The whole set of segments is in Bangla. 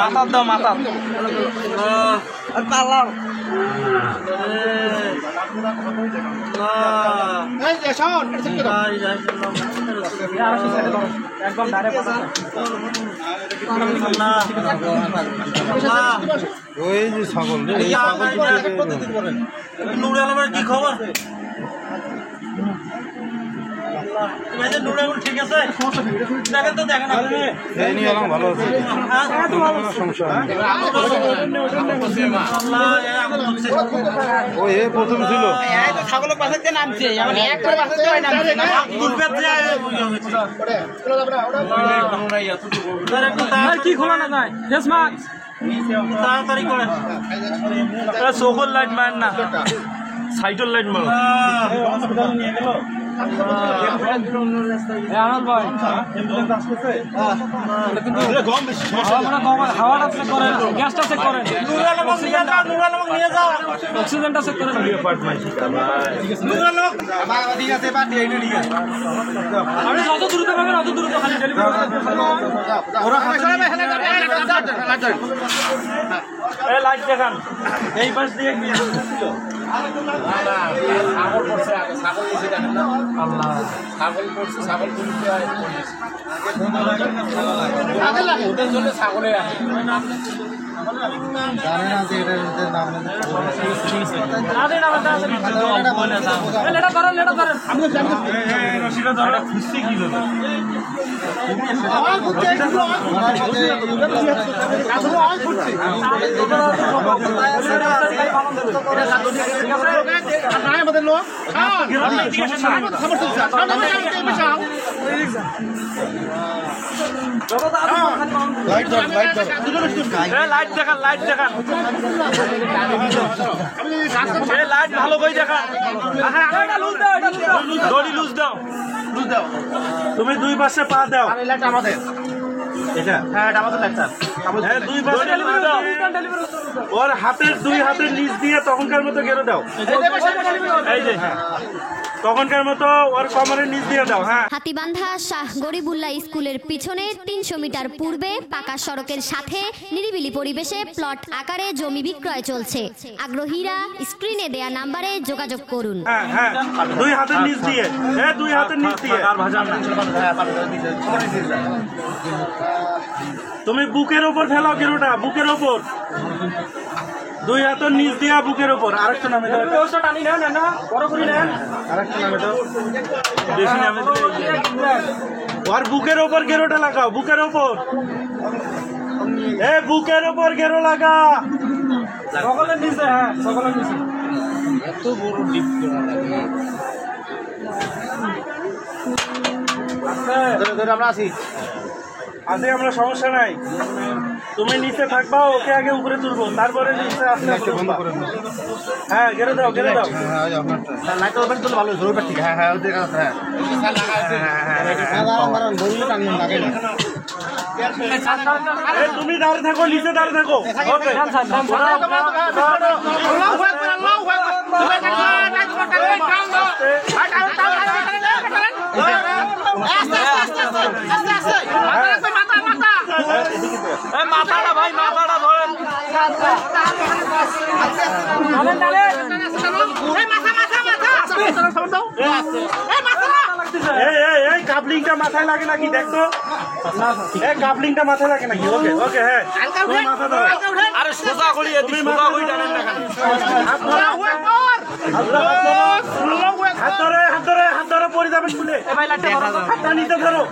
মাথা দাও মাথা ওই যে ছাগল নুরুল আলমের কি খবর? ঠিক আছে দেখেন তো দেখেন ভালো আছে সমস্যা ওই প্রথম ছিল ছাগলের পাশে নামছে কি খোলা না যায় তাড়াতাড়ি করে চোখের লাইট মার না সাইডের লাইট মারো অক্সিজেনটা চেক করেন যত দ্রুত পাবেন অত দ্রুত খালি লাইট দেখান এই পাশ দিয়ে ছাগল পড়ছে ছাগল নিচে দেখেন না আল্লাহ ছাগল পড়ছে ছাগল তুলতে হয় ওদের জন্য ছাগলে আসে জানে না যে এটার নাম খুশি কি আমাদের লোক লাইট দেখান লাইট দেখান লাইট ভালো করে দেখান দড়ি লুজ দাও তুমি দুই পাশে পা দাও আমাদের ওর হাতের দুই হাতের নিচ দিয়ে তখনকার মতো গেরো দাও এই যে তখনকার মতো ওর কমরের নিচ দিয়ে দাও। হ্যাঁ, হাতিবান্ধা শাহ গরিবুল্লাহ স্কুলের পিছনে 300 মিটার পূর্বে পাকা সড়কের সাথে নিরিবিলি পরিবেশে প্লট আকারে জমি বিক্রয় চলছে। আগ্রহীরা স্ক্রিনে দেয়া নাম্বারে যোগাযোগ করুন। হ্যাঁ হ্যাঁ, দুই হাতের নিচ দিয়ে, হ্যাঁ দুই হাতের নিচ দিয়ে। তুমি বুকের ওপর ফেলাও গেরোটা, বুকের ওপর দুই হাতের নিচ দিয়া বুকের ওপর। আরেকটা নামে দাও, টানি নেন না বড় করে নেন। আরেকটা নামে দাও, বেশি নামে আর বুকের ওপর গেরোটা লাগাও, বুকের ওপর, এ বুকের ওপর গেরো লাগা। সকলের নিচে, হ্যাঁ সকলের নিচে। এত বড় ডিপ আমরা আছি আছি, আমরা সমস্যা নাই। তুমি নিচে থাকবা, ওকে আগে উপরে তুলবো, তারপরে নিচে আসতে বন্ধ করে। হ্যাঁ গেরে দাও, গেরে দাও। লাইটটা ওপেন করলে ভালো জোরটা। ঠিক, হ্যাঁ হ্যাঁ ওদের কাছে। হ্যাঁ তুমি দাঁড়িয়ে থাকো, নিচে দাঁড়িয়ে থাকো। মাথাটা ভাই, মাথাটা ধরেন। এই কাপলিংটা মাথায় লাগে নাকি দেখতো, এই কাপলিংটা মাথায় লাগে নাকি? ওকে ওকে, হ্যাঁ মাথা ধরো। আরে সোজা করি, তুমি মাথা করি জানেন না খালি। হাত ধরে হাত ধরে হাত ধরে হাত ধরে পড়ে যাবেন খুলে। হাতটা নিতে ধরো,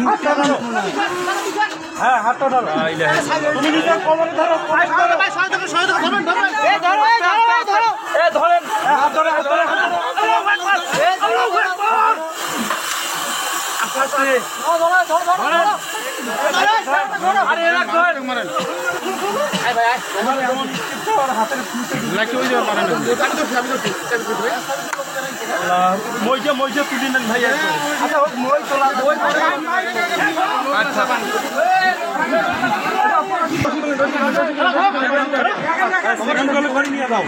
হাতটা ধরো। হ্যাঁ হাতটা ধরো, তুমি নিজের কোমরে ধরো। ধরেন, হাত ধরে হাত ধরে মইজা মইজা তুলি নেন ভাই। আচ্ছা মই তোলা, আচ্ছা করে নিয়ে যাও।